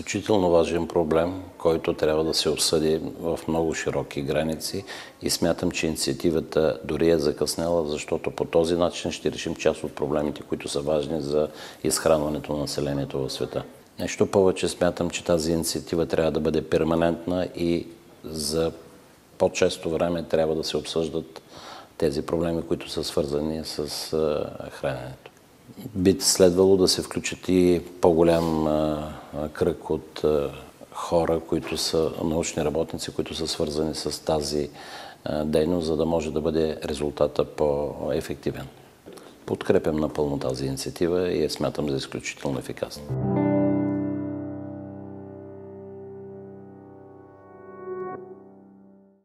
изключително важен проблем, който трябва да се обсъди в много широки граници и смятам, че инициативата дори е закъснела, защото по този начин ще решим част от проблемите, които са важни за изхранването на населението в света. Нещо повече, смятам, че тази инициатива трябва да бъде перманентна и за по-често време трябва да се обсъждат тези проблеми, които са свързани с храненето. Би следвало да се включат и по-голям кръг от хора, които са научни работници, които са свързани с тази дейност, за да може да бъде резултата по-ефективен. Подкрепям напълно тази инициатива и я смятам за изключително ефикасна.